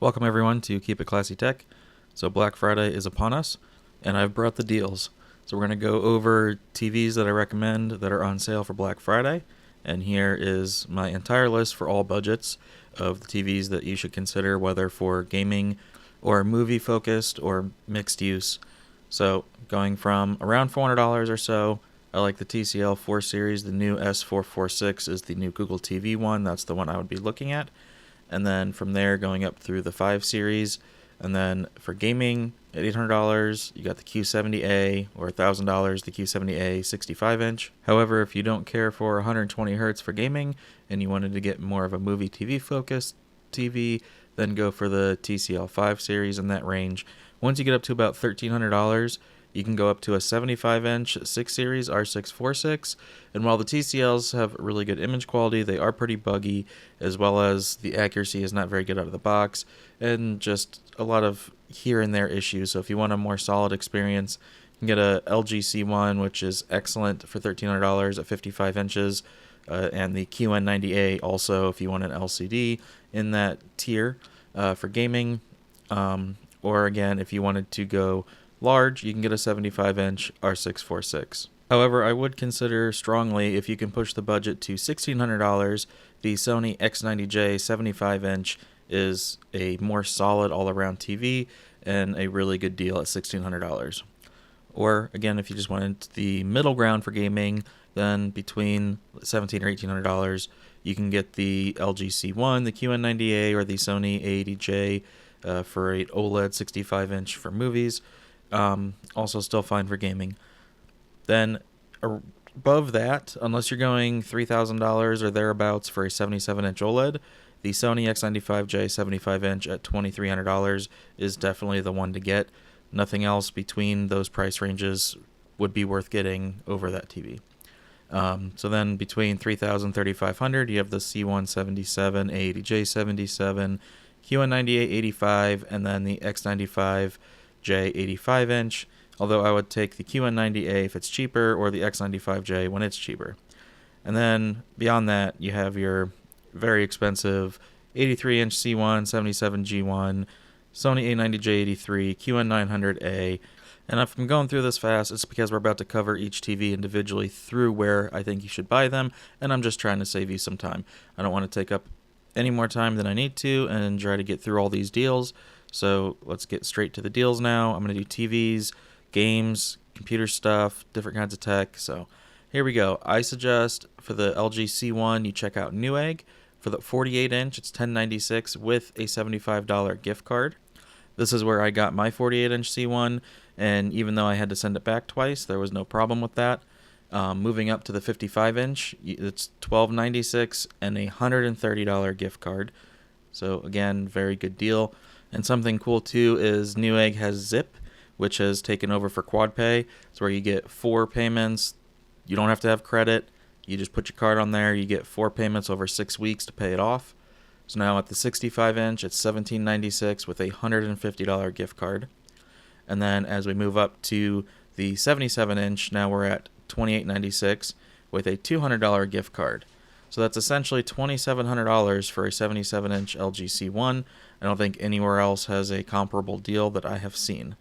Welcome everyone to Keep It Classy Tech. So Black Friday is upon us, and I've brought the deals. So we're going to go over TVs that I recommend that are on sale for Black Friday, and here is my entire list for all budgets of the TVs that you should consider, whether for gaming or movie focused or mixed use. So going from around $400 or so, I like the TCL 4 series. The new S446 is the new Google TV one. That's the one I would be looking at. And then from there going up through the 5 series. And then for gaming at $800, you got the Q70A, or $1,000, the Q70A 65-inch. However, if you don't care for 120 Hz for gaming and you wanted to get more of a movie TV focused TV, then go for the TCL 5 series in that range. Once you get up to about $1,300, you can go up to a 75-inch 6 series R646, and while the TCLs have really good image quality, they are pretty buggy, as well as the accuracy is not very good out of the box, and just a lot of here and there issues. So if you want a more solid experience, you can get a LG C1, which is excellent for $1,300 at 55 inches, and the QN90A also if you want an LCD in that tier for gaming, or again, if you wanted to go large, you can get a 75-inch R646. However, I would consider strongly, if you can push the budget to $1,600, the Sony X90J 75-inch is a more solid all-around TV and a really good deal at $1,600. Or, again, if you just wanted the middle ground for gaming, then between $1,700 or $1,800, you can get the LG C1, the QN90A, or the Sony A80J for an OLED 65-inch for movies. Also still fine for gaming. Then above that, unless you're going $3,000 or thereabouts for a 77-inch OLED, the Sony X95J 75-inch at $2,300 is definitely the one to get. Nothing else between those price ranges would be worth getting over that TV. So then between $3,000 and $3,500, you have the C177, A80J 77, QN90A 85, and then the X95J 85-inch, although I would take the QN90A if it's cheaper, or the X95J when it's cheaper. And then beyond that, you have your very expensive 83-inch C1, 77G1, Sony A90J83, QN900A. And if I'm going through this fast, it's because we're about to cover each TV individually through where I think you should buy them, and I'm just trying to save you some time. I don't want to take up any more time than I need to and try to get through all these deals. So let's get straight to the deals now. I'm going to do TVs, games, computer stuff, different kinds of tech. So here we go. I suggest for the LG C1, you check out Newegg. For the 48-inch, it's $10.96 with a $75 gift card. This is where I got my 48-inch C1, and even though I had to send it back twice, there was no problem with that. Moving up to the 55-inch, it's $12.96 and a $130 gift card. So again, very good deal. And something cool too is Newegg has Zip, which has taken over for QuadPay. It's where you get 4 payments. You don't have to have credit. You just put your card on there. You get 4 payments over 6 weeks to pay it off. So now at the 65-inch, it's $17.96 with a $150 gift card. And then as we move up to the 77-inch, now we're at $28.96 with a $200 gift card. So that's essentially $2,700 for a 77-inch LG C1. I don't think anywhere else has a comparable deal that I have seen.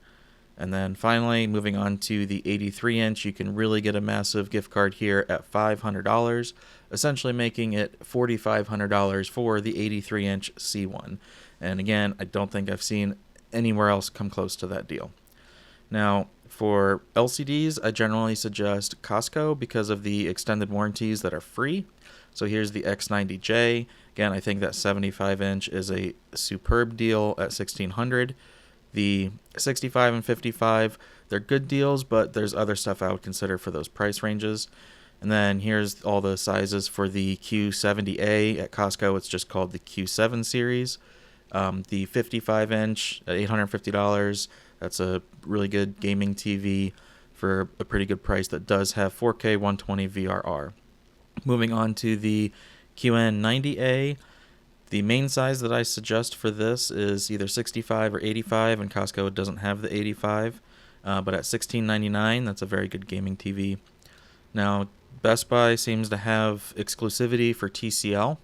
And then finally, moving on to the 83-inch, you can really get a massive gift card here at $500, essentially making it $4,500 for the 83-inch C1. And again, I don't think I've seen anywhere else come close to that deal. Now, for LCDs, I generally suggest Costco because of the extended warranties that are free. So here's the X90J. Again, I think that 75-inch is a superb deal at $1,600. The 65 and 55, they're good deals, but there's other stuff I would consider for those price ranges. And then here's all the sizes for the Q70A. At Costco, it's just called the Q7 series. The 55-inch at $850, that's a really good gaming TV for a pretty good price that does have 4K 120 VRR. Moving on to the QN90A, the main size that I suggest for this is either 65 or 85, and Costco doesn't have the 85, but at $16.99, that's a very good gaming TV. Now, Best Buy seems to have exclusivity for TCL,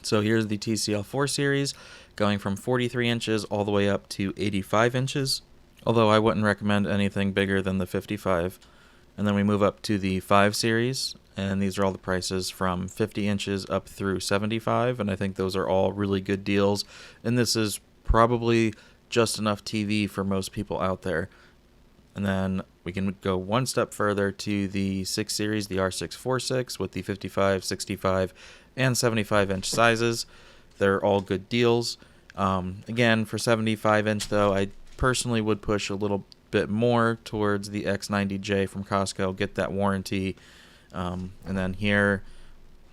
So here's the TCL 4 series, going from 43 inches all the way up to 85 inches, although I wouldn't recommend anything bigger than the 55. And then we move up to the 5 series, and these are all the prices from 50 inches up through 75, and I think those are all really good deals, and this is probably just enough TV for most people out there. And then we can go one step further to the 6 series, the R646, with the 55, 65, and 75 inch sizes. They're all good deals. Again, for 75 inch though, I personally would push a little bit more towards the X90J from Costco, get that warranty. And then here,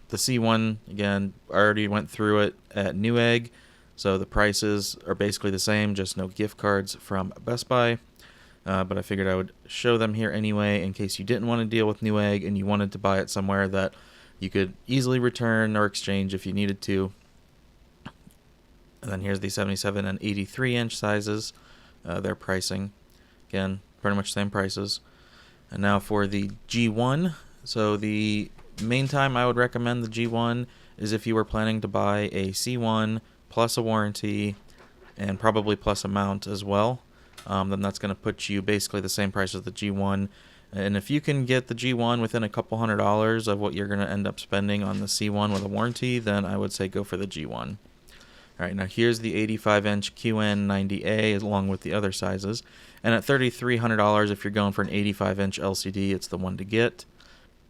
the C1, again, I already went through it at Newegg, so the prices are basically the same, just no gift cards from Best Buy. But I figured I would show them here anyway in case you didn't want to deal with Newegg and you wanted to buy it somewhere that you could easily return or exchange if you needed to. And then here's the 77 and 83 inch sizes, their pricing. Again, pretty much same prices. And now for the G1. So the main time I would recommend the G1 is if you were planning to buy a C1 plus a warranty and probably plus a mount as well. Then that's going to put you basically the same price as the G1. And if you can get the G1 within a couple $100s of what you're going to end up spending on the C1 with a warranty, then I would say go for the G1. All right, now here's the 85-inch QN90A along with the other sizes. And at $3,300, if you're going for an 85-inch LCD, it's the one to get.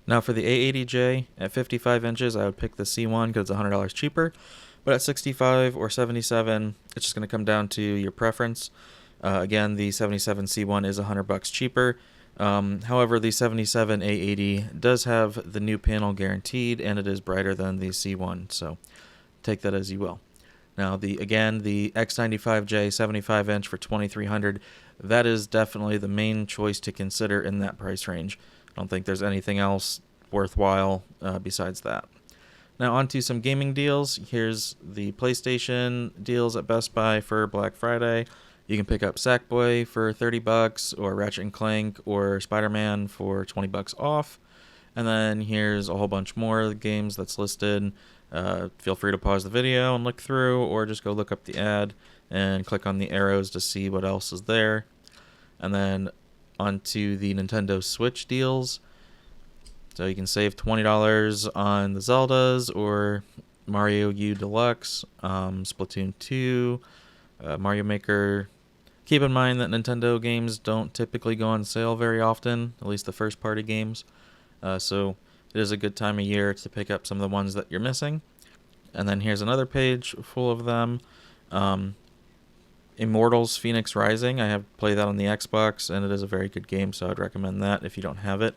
Now for the A80J, at 55 inches, I would pick the C1 because it's $100 cheaper. But at 65 or 77, it's just going to come down to your preference. Again, the 77 C1 is $100 cheaper. However, the 77 A80 does have the new panel guaranteed, and it is brighter than the C1, so take that as you will. Now, the X95J 75-inch for $2,300, that is definitely the main choice to consider in that price range. I don't think there's anything else worthwhile besides that. Now, on to some gaming deals. Here's the PlayStation deals at Best Buy for Black Friday. You can pick up Sackboy for $30 or Ratchet & Clank or Spider-Man for $20 off. And then here's a whole bunch more games that's listed. Feel free to pause the video and look through, or just go look up the ad and click on the arrows to see what else is there. And then onto the Nintendo Switch deals. So you can save $20 on the Zeldas or Mario U Deluxe, Splatoon 2, Mario Maker. Keep in mind that Nintendo games don't typically go on sale very often, at least the first-party games. So it is a good time of year to pick up some of the ones that you're missing. And then here's another page full of them. Immortals Phoenix Rising. I have played that on the Xbox, and it is a very good game, so I'd recommend that if you don't have it.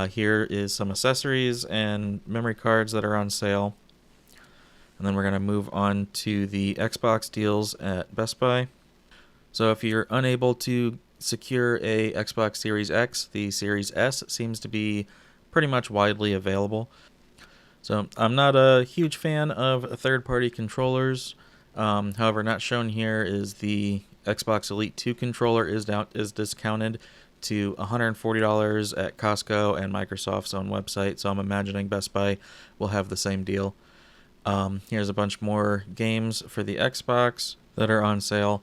Here is some accessories and memory cards that are on sale. And then we're going to move on to the Xbox deals at Best Buy. So if you're unable to secure a Xbox Series X, the Series S seems to be pretty much widely available. So I'm not a huge fan of third-party controllers. However, not shown here is the Xbox Elite 2 controller is discounted to $140 at Costco and Microsoft's own website. So I'm imagining Best Buy will have the same deal. Here's a bunch more games for the Xbox that are on sale.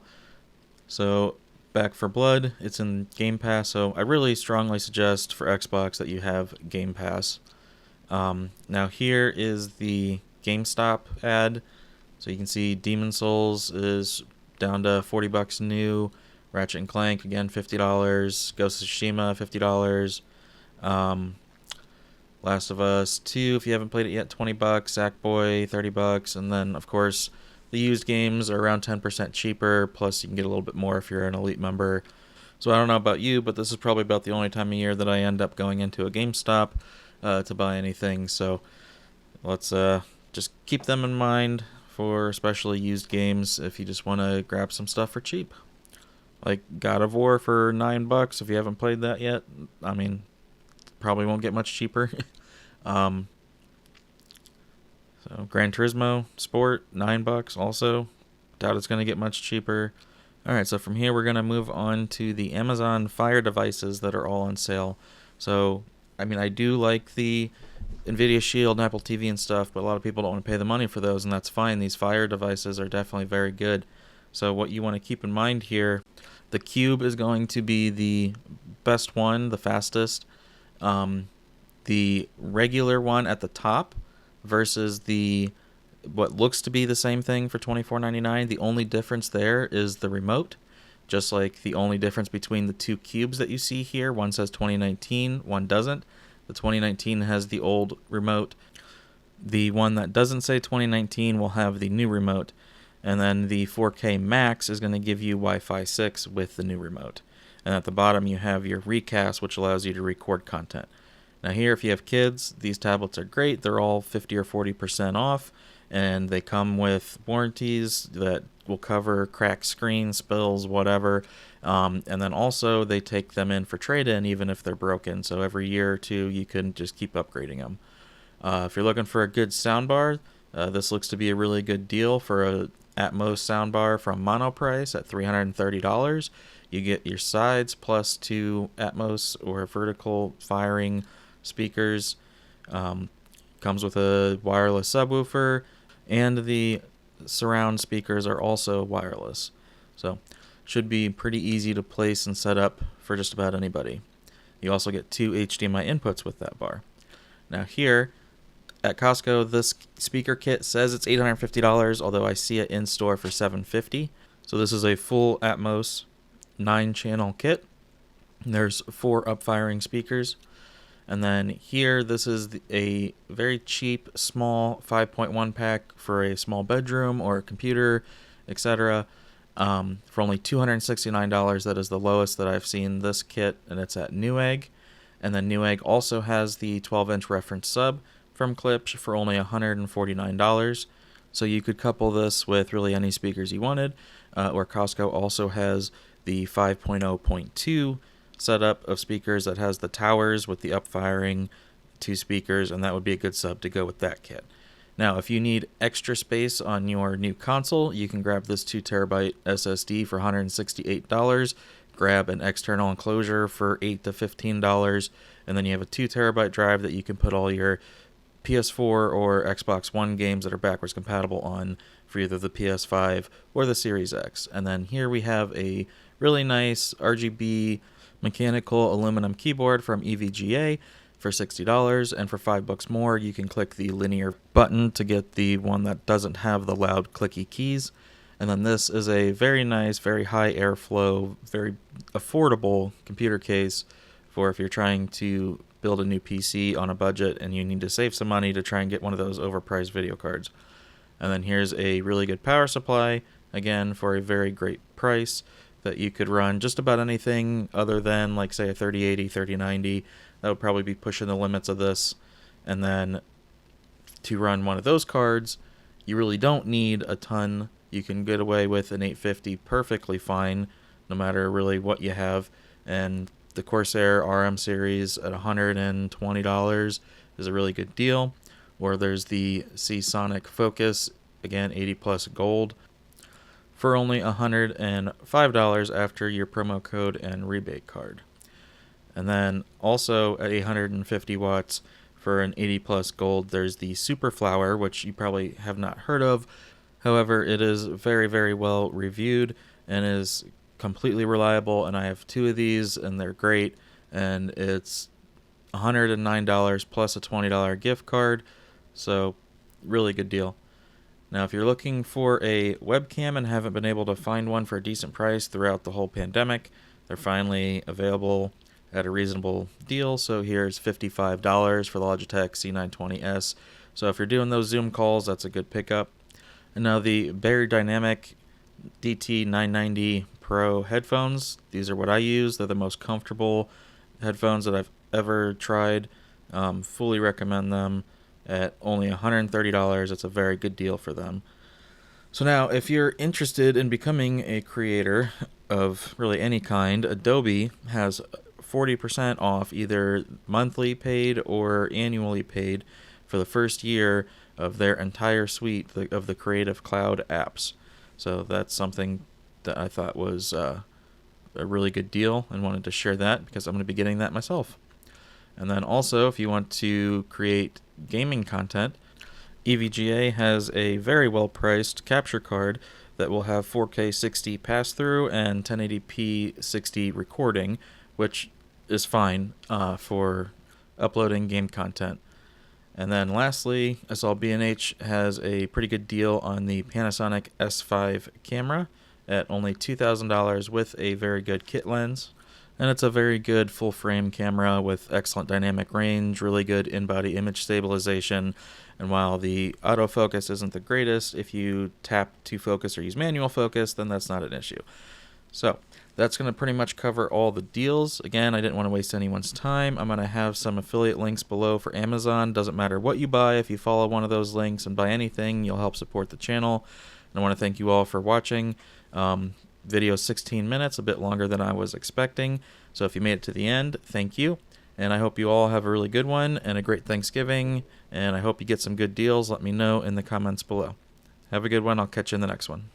So Back 4 Blood, it's in Game Pass, so I really strongly suggest for Xbox that you have Game Pass. Now here is the GameStop ad. So you can see Demon Souls is down to $40 new. Ratchet & Clank, again, $50. Ghost of Tsushima, $50. Last of Us 2, if you haven't played it yet, $20. Sackboy, $30. And then, of course, the used games are around 10% cheaper, plus you can get a little bit more if you're an Elite member. So I don't know about you, but this is probably about the only time of year that I end up going into a GameStop to buy anything. So let's just keep them in mind for especially used games if you just want to grab some stuff for cheap. Like God of War for $9 if you haven't played that yet. I mean, probably won't get much cheaper. So Gran Turismo Sport, $9 also. Doubt it's going to get much cheaper. Alright, so from here we're going to move on to the Amazon Fire devices that are all on sale. So I mean, I do like the NVIDIA Shield and Apple TV and stuff, but a lot of people don't want to pay the money for those, and that's fine. These Fire devices are definitely very good. So what you want to keep in mind here, the Cube is going to be the best one, the fastest. The regular one at the top versus the what looks to be the same thing for $24.99. The only difference there is the remote. Just like the only difference between the two cubes that you see here, one says 2019, one doesn't. The 2019 has the old remote. The one that doesn't say 2019 will have the new remote. And then the 4K Max is going to give you Wi-Fi 6 with the new remote. And at the bottom you have your Recast, which allows you to record content. Now here, if you have kids, these tablets are great. They're all 50 or 40% off, and they come with warranties that will cover cracked screens, spills, whatever. And then also they take them in for trade-in even if they're broken. So every year or two you can just keep upgrading them. If you're looking for a good soundbar, this looks to be a really good deal for a Atmos soundbar from Monoprice at $330. You get your sides plus 2 Atmos or vertical firing speakers. Comes with a wireless subwoofer, and the surround speakers are also wireless. So should be pretty easy to place and set up for just about anybody. You also get 2 HDMI inputs with that bar. Now here at Costco, this speaker kit says it's $850, although I see it in store for $750. So this is a full Atmos 9-channel kit. There's 4 upfiring speakers. And then here, this is a very cheap, small 5.1 pack for a small bedroom or a computer, etc. For only $269. That is the lowest that I've seen this kit, and it's at Newegg. And then Newegg also has the 12-inch reference sub from Klipsch for only $149. So you could couple this with really any speakers you wanted, or Costco also has the 5.0.2 setup of speakers that has the towers with the upfiring 2 speakers, and that would be a good sub to go with that kit. Now, if you need extra space on your new console, you can grab this 2TB SSD for $168, grab an external enclosure for $8 to $15, and then you have a 2TB drive that you can put all your PS4 or Xbox One games that are backwards compatible on for either the PS5 or the Series X. And then here we have a really nice RGB mechanical aluminum keyboard from EVGA for $60, and for $5 more you can click the linear button to get the one that doesn't have the loud clicky keys. And then this is a very nice, very high airflow, very affordable computer case for if you're trying to build a new PC on a budget and you need to save some money to try and get one of those overpriced video cards. And then here's a really good power supply, again for a very great price, that you could run just about anything other than, like, say, a 3080, 3090. That would probably be pushing the limits of this. And then to run one of those cards, you really don't need a ton. You can get away with an 850 perfectly fine, no matter really what you have. And the Corsair RM series at $120 is a really good deal. Or there's the Seasonic Focus, again, 80 plus gold, for only $105 after your promo code and rebate card. And then also at 850 watts for an 80 plus gold, there's the Super Flower, which you probably have not heard of. However, it is very, very well reviewed and is completely reliable, and I have 2 of these and they're great, and it's $109 plus a $20 gift card, so really good deal. Now, if you're looking for a webcam and haven't been able to find one for a decent price throughout the whole pandemic, they're finally available at a reasonable deal. So here's $55 for the Logitech C920S. So if you're doing those Zoom calls, that's a good pickup. And now the Beyerdynamic DT990 Pro headphones. These are what I use. They're the most comfortable headphones that I've ever tried. Fully recommend them. At only $130, it's a very good deal for them. So now, if you're interested in becoming a creator of really any kind, Adobe has 40% off either monthly paid or annually paid for the first year of their entire suite of the Creative Cloud apps. So that's something that I thought was a really good deal and wanted to share that because I'm going to be getting that myself. And then also, if you want to create gaming content, EVGA has a very well priced capture card that will have 4K 60 pass through and 1080p 60 recording, which is fine for uploading game content. And then lastly, I saw B&H has a pretty good deal on the Panasonic S5 camera at only $2,000 with a very good kit lens. And it's a very good full frame camera with excellent dynamic range, really good in-body image stabilization. And while the autofocus isn't the greatest, if you tap to focus or use manual focus, then that's not an issue. So that's going to pretty much cover all the deals. Again, I didn't want to waste anyone's time. I'm going to have some affiliate links below for Amazon. Doesn't matter what you buy. If you follow one of those links and buy anything, you'll help support the channel. And I want to thank you all for watching. Video 16 minutes, a bit longer than I was expecting. So if you made it to the end, thank you. And I hope you all have a really good one and a great Thanksgiving. And I hope you get some good deals. Let me know in the comments below. Have a good one. I'll catch you in the next one.